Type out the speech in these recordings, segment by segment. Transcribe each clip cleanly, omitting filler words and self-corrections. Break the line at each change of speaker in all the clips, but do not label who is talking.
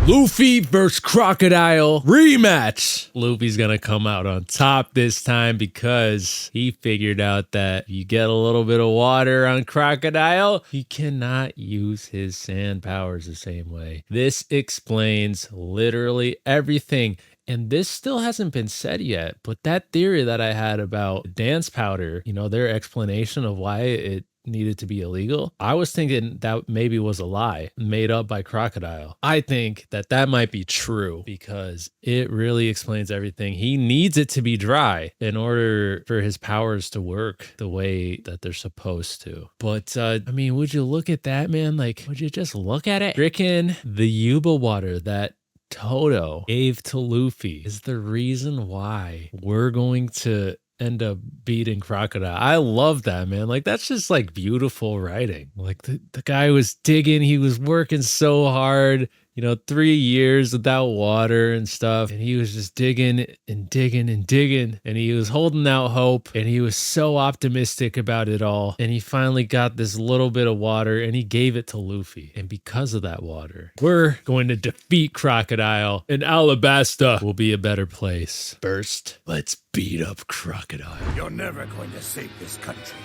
Luffy versus Crocodile rematch. Luffy's gonna come out on top this time because he figured out that you get a little bit of water on Crocodile, he cannot use his sand powers the same way. This explains literally everything. And this still hasn't been said yet, but that theory that I had about dance powder, you know, their explanation of why it needed to be illegal, I was thinking that maybe was a lie made up by Crocodile. I think that that might be true because it really explains everything. He needs it to be dry in order for his powers to work the way that they're supposed to. But I mean, would you look at that, man? Like, would you just look at it? Freaking the Yuba water that Toto gave to Luffy is the reason why we're going to end up beating Crocodile. I love that, man. Like, that's just like beautiful writing. Like the guy was digging, he was working so hard, you know, 3 years without water and stuff. And he was just digging and digging and digging. And he was holding out hope. And he was so optimistic about it all. And he finally got this little bit of water and he gave it to Luffy. And because of that water, we're going to defeat Crocodile. And Alabasta will be a better place. First, let's beat up Crocodile.
You're never going to save this country.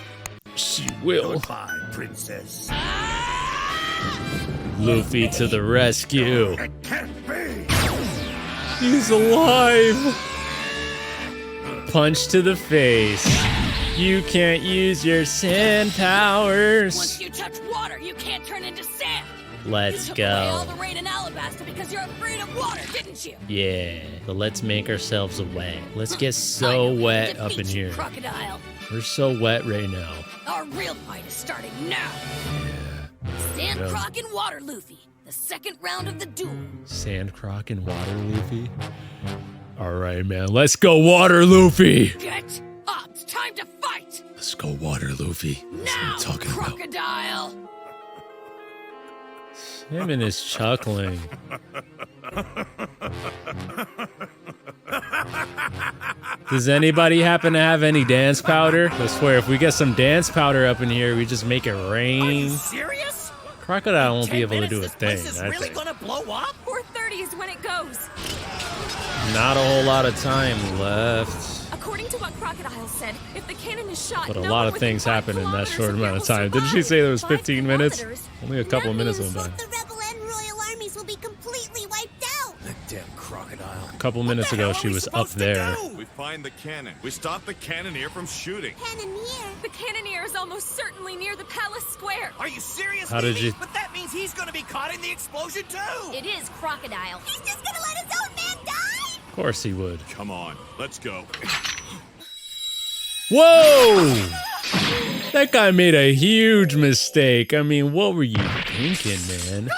She will.
Goodbye, princess.
Luffy to the rescue.
It can't be.
He's alive. Punch to the face. You can't use your sand powers.
Once you touch water, you can't turn into sand.
Let's
you took away all
go.
the rain in Alabasta because you're afraid of water, didn't you?
Yeah, but let's make ourselves wet. Let's get so
I know how to
wet up in
defeat you,
here.
Crocodile.
We're so wet right now.
Our real fight is starting now. Sand
Yeah.
Croc and Water Luffy. The second round of the duel.
Sand Croc and Water Luffy. All right, man. Let's go, Water Luffy.
Get up. It's time to fight.
Let's go, Water Luffy. That's what
Now,
I'm talking about.
Crocodile.
Him is chuckling. Does anybody happen to have any dance powder? I swear, if we get some dance powder up in here, we just make it
Are you
rain.
serious?
Crocodile won't be
10
able to
minutes,
do a
this
thing,
place is
I
really
think.
gonna blow up?
4:30 is when it goes.
Not a whole lot of time left.
According to what Crocodile said, if the cannon is shot,
But a
no
lot
one
of
within
things
5
happen in that
kilometers
short
of
amount
here
of
will
time. Didn't she
survive.
say there was
5
15 minutes?
kilometers?
Only a couple of
That
minutes
means
went by.
The rebel and royal armies will be completely wiped out.
That damn crocodile.
A couple minutes ago, she was up there.
We find the cannon. We stop the cannoneer from shooting.
Cannoneer.
The cannoneer is almost certainly near the palace square.
Are you serious,
How did
Mimi?
you-
But that means he's gonna be caught in the explosion too!
It is Crocodile.
He's just gonna let his own man die?
Of course he would.
Come on, let's go.
Whoa! That guy made a huge mistake. I mean, what were you thinking, man?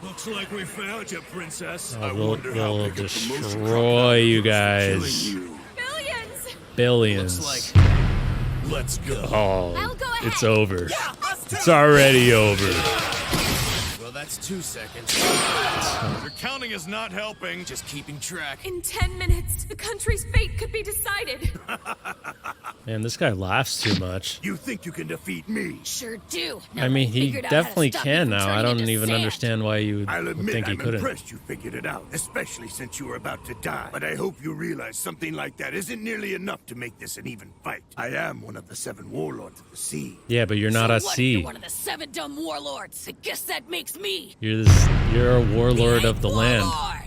Looks like we found you, princess.
Oh, we'll destroy you guys.
Billions!
Billions.
Let's go.
Oh,
I'll go ahead.
it's over.
Yeah, us too!
It's already over.
Well, that's 2 seconds.
Your counting is not helping.
Just keeping track.
In 10 minutes, the country's fate could be decided.
Man, this guy laughs too much.
You think you can defeat me?
Sure do.
I mean, he definitely can now. I don't even understand why you
I'll
would
admit
think he
I'm
couldn't.
impressed you figured it out, especially since you were about to die. But I hope you realize something like that isn't nearly enough to make this an even fight. I am one of the 7 warlords of the sea.
Yeah, but you're not
so
at
what,
sea.
You're one of the 7 dumb warlords. I guess that makes me.
You're a warlord of the land.
Warlord.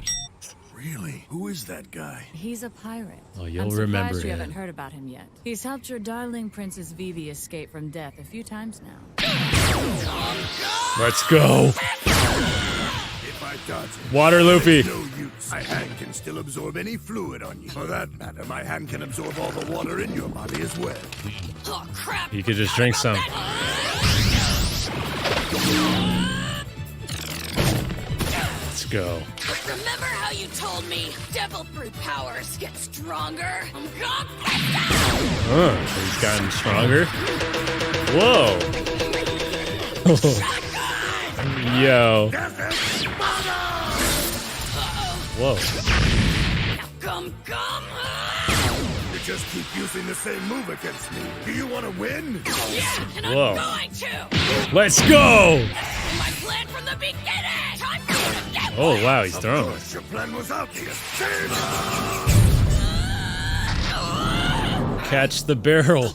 Really? Who is that guy?
He's a pirate.
Oh, you'll
I'm surprised
remember
you
him.
haven't heard about him yet. He's helped your darling Princess Vivi escape from death a few times now.
Let's go.
If I dodge it,
Water Luffy.
no use. My hand can still absorb any fluid on you. For that matter, my hand can absorb all the water in your body as well.
Oh, crap.
You could just drink some. Let's go.
Remember how you told me devil fruit powers get stronger?
He's gotten stronger. Whoa. Yo. Whoa.
Come.
You just keep using the same move against me. Do you want to win?
Yeah, and
Whoa.
I'm going to.
Let's go.
My plan from the beginning. Time for you to get
Oh, wow, he's
Of
throwing.
course, your plan was obvious. Save
Catch the barrel.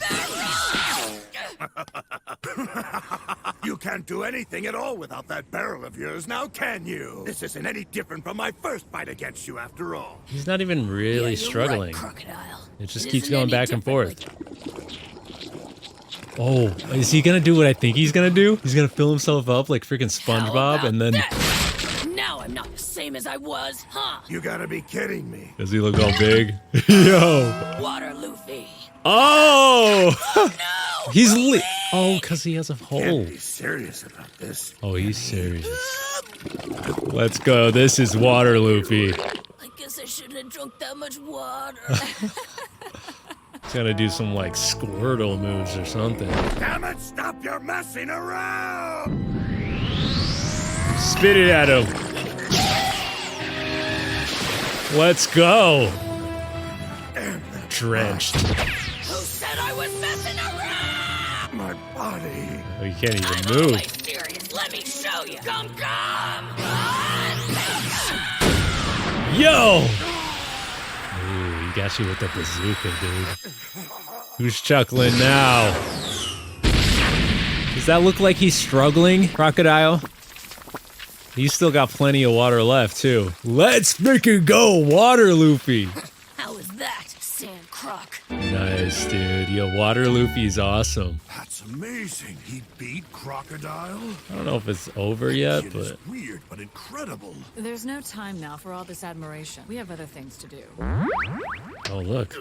You can't do anything at all without that barrel of yours, now can you? This isn't any different from my first fight against you, after all.
He's not even really
You're
struggling.
right, Crocodile.
It just
It
keeps
isn't
going
any
back and
different,
forth. Oh, is he gonna do what I think he's gonna do? He's gonna fill himself up like freaking
How
SpongeBob
about
and then...
this? Now I'm not the same as I was, huh?
You gotta be kidding me.
Does he look all big? Yo!
Water Luffy.
Oh!
No!
He's Oh, because he has a hole.
Can't be serious about this.
Oh, he's serious. Let's go. This is Water Luffy.
I guess I shouldn't have drunk that much water.
He's gonna do some like Squirtle moves or something.
Damn it, stop your messing around!
Spit it at him. Let's go. Drenched.
Who said I was messing around?
My body.
Oh, you can't
I'm
even move.
always serious. Let me show you. Come.
Yo! Ooh, he got you with the bazooka, dude. Who's chuckling now? Does that look like he's struggling, Crocodile? He's still got plenty of water left, too. Let's make it go, Water Luffy!
How was that, Sand Croc?
Nice, dude. Yo, Water Luffy's awesome.
That's amazing. He beat Crocodile?
I don't know if it's over yet,
Shit is
but...
weird, but incredible.
There's no time now for all this admiration. We have other things to do.
Oh, look.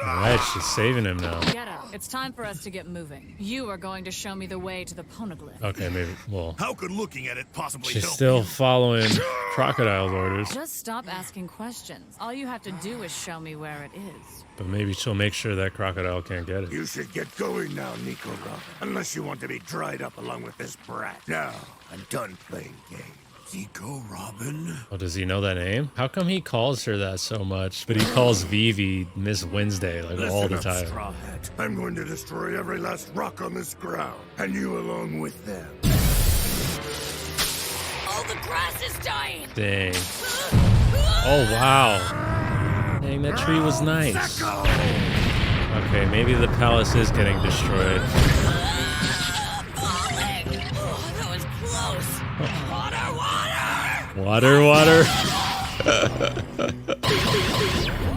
Alright, she's saving him now.
Get up. It's time for us to get moving. You are going to show me the way to the poneglyph.
Okay, maybe... Well,
How could looking at it possibly
she's
help
still
you?
following Crocodile's orders.
Just stop asking questions. All you have to do is show me where it is.
But maybe she'll make sure that Crocodile can't get it.
You should get going now, Nico Robin. Unless you want to be dried up along with this brat. Now, I'm done playing games. Nico Robin?
Oh, does he know that name? How come he calls her that so much? But he calls Vivi Miss Wednesday like all the
Listen up,
time.
Straw Hat. I'm going to destroy every last rock on this ground, and you along with them.
All the grass is dying.
Dang. Oh, wow. Dang, that tree was nice. Okay, maybe the palace is getting destroyed.
Falling. Oh, that was close.
Water, water.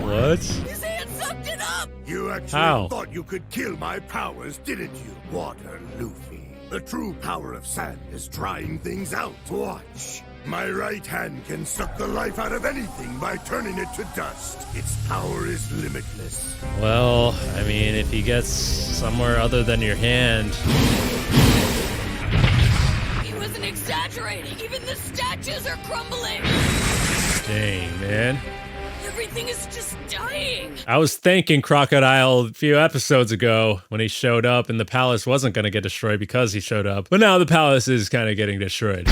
What?
His hand sucked it up.
You actually
How?
thought you could kill my powers, didn't you, Water Luffy? The true power of sand is drying things out. Watch. My right hand can suck the life out of anything by turning it to dust. Its power is limitless.
Well, I mean, if he gets somewhere other than your hand...
He wasn't exaggerating. Even the statues are crumbling.
Dang, man.
Everything is just dying.
I was thanking Crocodile a few episodes ago when he showed up and the palace wasn't going to get destroyed because he showed up. But now the palace is kind of getting destroyed.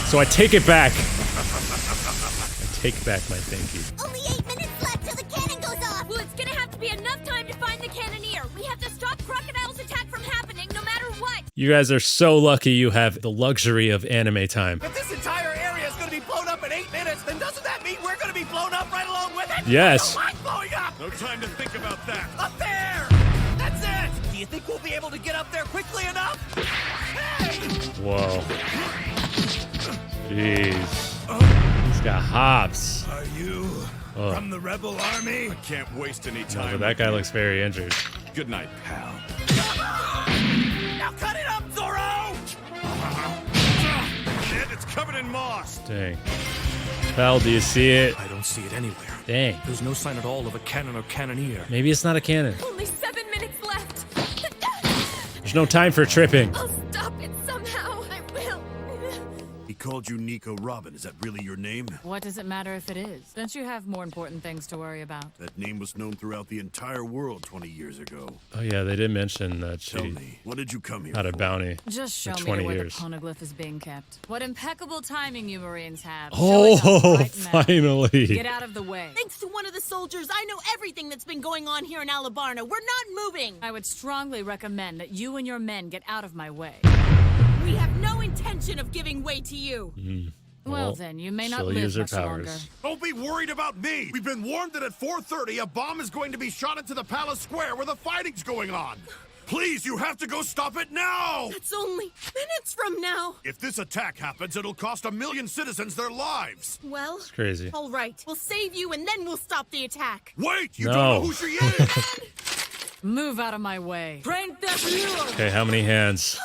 So I take it back. I take back my thank you.
Only 8 minutes left till the cannon goes off.
Well, it's gonna have to be enough time to find the cannoneer. We have to stop Crocodile's attack from happening no matter what.
You guys are so lucky you have the luxury of anime time.
If this entire area is gonna be blown up in 8 minutes, then doesn't that mean we're gonna be blown up right along with it?
Yes.
I'm blowing up!
No time to think about that.
Up there! That's it! Do you think we'll be able to get up there quickly enough? Hey!
Whoa. Jeez. He's got hops.
Are you
Oh.
from the rebel army?
I can't waste any
No,
time.
but that guy looks very injured.
Good night, pal.
Now cut it up, Zoro!
Shit, it's covered in moss.
Dang. Pal, do you see it?
I don't see it anywhere.
Dang.
There's no sign at all of a cannon or cannoneer.
Maybe it's not a cannon.
Only 7 minutes left.
There's no time for tripping.
I'll stop it somehow. I will.
He called you Nico Robin. Is that really your name?
What does it matter if it is? Don't you have more important things to worry about?
That name was known throughout the entire world 20 years ago.
Oh yeah, they did mention that
Tell
she
me, what did you come here
had a
for?
bounty.
Just show
For
me
20
where
years.
the poneglyph is being kept. What impeccable timing you Marines have. Showing up
Oh,
right now.
finally.
Get out of the way.
Thanks to one of the soldiers, I know everything that's been going on here in Alabarna. We're not moving.
I would strongly recommend that you and your men get out of my way.
We have no intention of giving way to you.
Well then, you may not
she'll
live
use her
much longer.
powers.
Don't be worried about me. We've been warned that at 4:30 a bomb is going to be shot into the palace square where the fighting's going on. Please, you have to go stop it now!
It's only minutes from now.
If this attack happens, it'll cost 1 million citizens their lives.
Well,
It's crazy.
all right. We'll save you and then we'll stop the attack.
Wait, you
No.
don't know who she is!
Move out of my way. Frank the hero.
Okay, how many hands?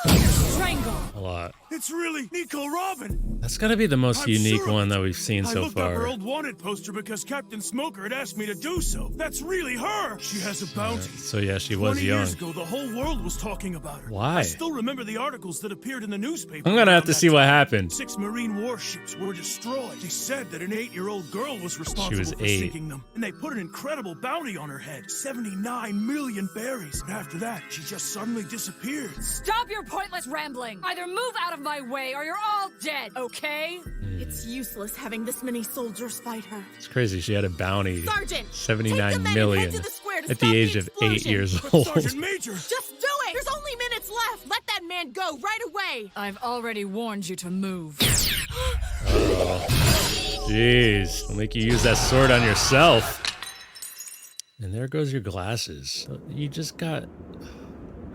Strangle.
A lot.
It's really Nico Robin.
That's gotta be the most
I'm
unique
sure
one that we've seen
I
so
looked up her
far.
old wanted poster because Captain Smoker had asked me to do so. That's really her. She has a bounty.
So yeah, she was
20
young.
years ago, the whole world was talking about her.
Why?
I still remember the articles that appeared in the newspaper.
I'm gonna have
around
to
that
see what
time.
happened.
6 Marine warships were destroyed. They said that an 8-year-old girl was responsible for
8.
sinking them. And they put an incredible bounty on her head. 79 million berries. And after that, she just suddenly disappeared.
Stop your pointless rambling. Either move out of my way or you're all dead, okay?
It's useless having this many soldiers fight her.
It's crazy. She had a bounty.
Sergeant, take the
79
men and
million
head to the square to
at
stop
the age of 8
explosion.
years
But
old.
Sergeant Major!
Just do it! There's only minutes left! Let that man go right away!
I've already warned you to move.
Jeez, I'll make you use that sword on yourself. And there goes your glasses.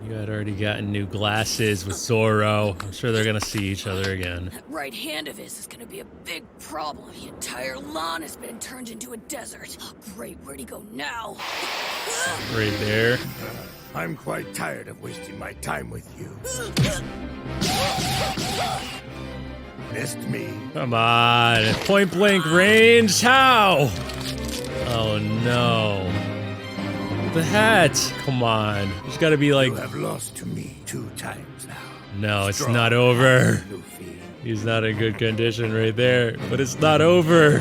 You had already gotten new glasses with Zoro. I'm sure they're gonna see each other again.
That right hand of his is gonna be a big problem. The entire lawn has been turned into a desert. Oh, great, where'd he go now?
Right there.
I'm quite tired of wasting my time with you. Missed me.
Come on. Point blank range. How? Oh no. The hat. Come on. There's gotta be like.
You have lost to me 2 times now.
No, it's
Strong
not over.
Luffy.
He's not in good condition right there. But it's not over.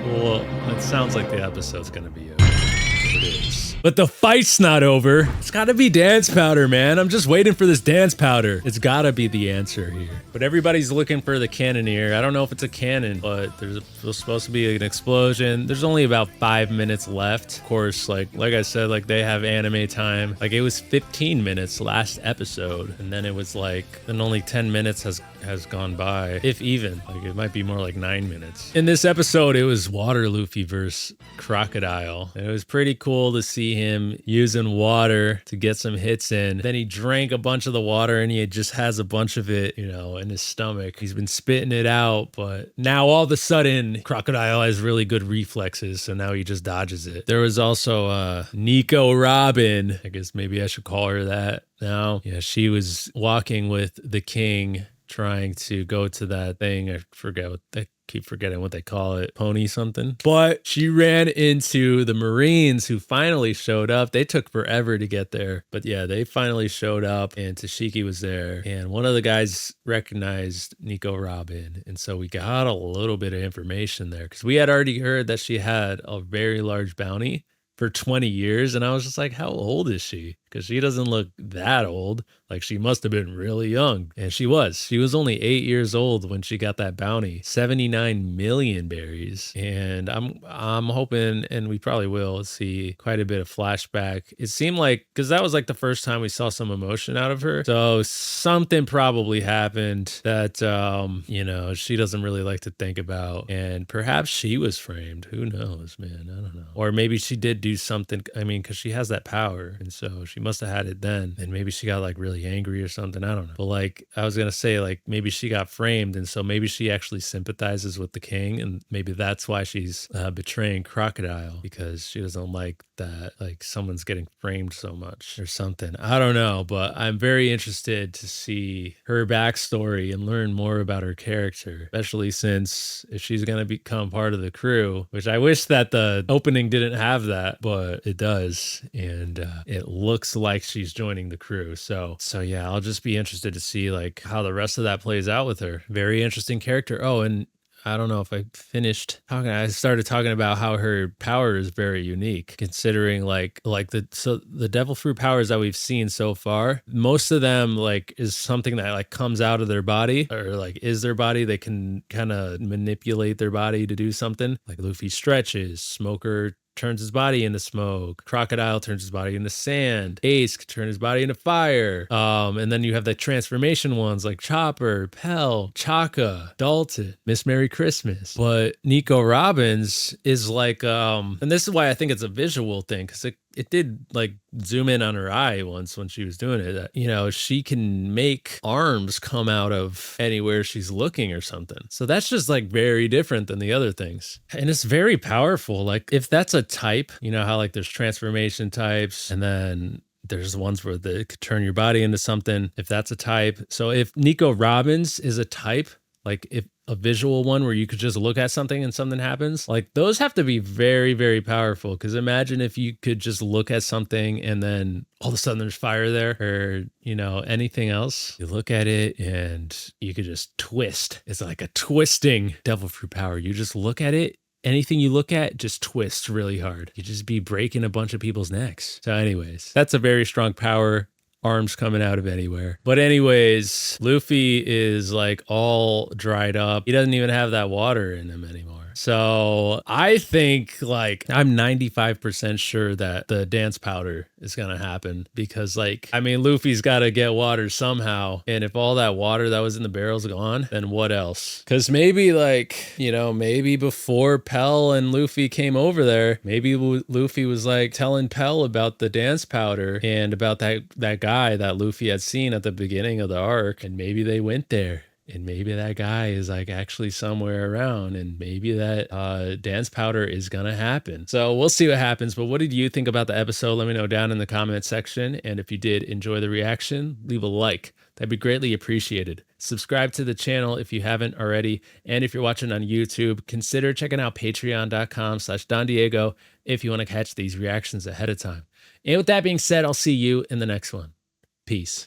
Well, it sounds like the episode's gonna be over. It is. But the fight's not over. It's gotta be dance powder, man. I'm just waiting for this dance powder. It's gotta be the answer here. But everybody's looking for the cannoneer. I don't know if it's a cannon, but there's supposed to be an explosion. There's only about 5 minutes left. Of course, like I said, like they have anime time. Like it was 15 minutes last episode, and then it was like, and only 10 minutes has gone by, if even. Like it might be more like 9 minutes. In this episode, it was Water Luffy versus Crocodile. And it was pretty cool to see him using water to get some hits in. Then he drank a bunch of the water and he just has a bunch of it, you know, in his stomach. He's been spitting it out, but now all of a sudden Crocodile has really good reflexes, so now he just dodges it. There was also Nico Robin. I guess maybe I should call her that now. Yeah, she was walking with the king, trying to go to that thing. I keep forgetting what they call it. Pony something. But she ran into the Marines who finally showed up. They took forever to get there. But yeah, they finally showed up and Tashiki was there. And one of the guys recognized Nico Robin. And so we got a little bit of information there because we had already heard that she had a very large bounty for 20 years. And I was just like, how old is she? Because she doesn't look that old. Like she must have been really young. And she was. She was only 8 years old when she got that bounty. 79 million berries. And I'm hoping, and we probably will, see quite a bit of flashback. It seemed like, because that was like the first time we saw some emotion out of her. So something probably happened that, you know, she doesn't really like to think about. And perhaps she was framed. Who knows, man? I don't know. Or maybe she did do something. I mean, because she has that power. And so she must have had it then. And maybe she got like really angry or something. I don't know. But like, I was going to say, like, maybe she got framed. And so maybe she actually sympathizes with the king. And maybe that's why she's betraying Crocodile, because she doesn't like that, like, someone's getting framed so much or something. I don't know. But I'm very interested to see her backstory and learn more about her character, especially since if she's going to become part of the crew, which I wish that the opening didn't have that, but it does. And it looks like she's joining the crew. So yeah, I'll just be interested to see like how the rest of that plays out with her. Very interesting character. Oh, and I don't know if I finished talking. I started talking about how her power is very unique, considering the devil fruit powers that we've seen so far. Most of them like is something that like comes out of their body or like is their body. They can kind of manipulate their body to do something. Like Luffy stretches, Smoker turns his body into smoke. Crocodile turns his body into sand. Ace can turn his body into fire. And then you have the transformation ones like Chopper, Pell, Chaka, Dalton, Miss Merry Christmas. But Nico Robin's is like, and this is why I think it's a visual thing, because it did like zoom in on her eye once when she was doing it. You know, she can make arms come out of anywhere she's looking or something. So that's just like very different than the other things. And it's very powerful. Like if that's a type, you know how like there's transformation types and then there's the ones where they could turn your body into something, if that's a type. So if Nico Robin's is a type, like if a visual one where you could just look at something and something happens, like those have to be very, very powerful. Because imagine if you could just look at something and then all of a sudden there's fire there, or, you know, anything else. You look at it and you could just twist. It's like a twisting devil fruit power. You just look at it. Anything you look at just twists really hard. You just be breaking a bunch of people's necks. So anyways, that's a very strong power. Arms coming out of anywhere. But anyways, Luffy is like all dried up. He doesn't even have that water in him anymore. So I think like I'm 95% sure that the dance powder is going to happen, because like, I mean, Luffy's got to get water somehow. And if all that water that was in the barrel's gone, then what else? Because maybe like, you know, maybe before Pell and Luffy came over there, maybe Luffy was like telling Pell about the dance powder and about that guy that Luffy had seen at the beginning of the arc. And maybe they went there. And maybe that guy is like actually somewhere around, and maybe that dance powder is going to happen. So we'll see what happens. But what did you think about the episode? Let me know down in the comment section. And if you did enjoy the reaction, leave a like. That'd be greatly appreciated. Subscribe to the channel if you haven't already. And if you're watching on YouTube, consider checking out patreon.com/DonDiego if you want to catch these reactions ahead of time. And with that being said, I'll see you in the next one. Peace.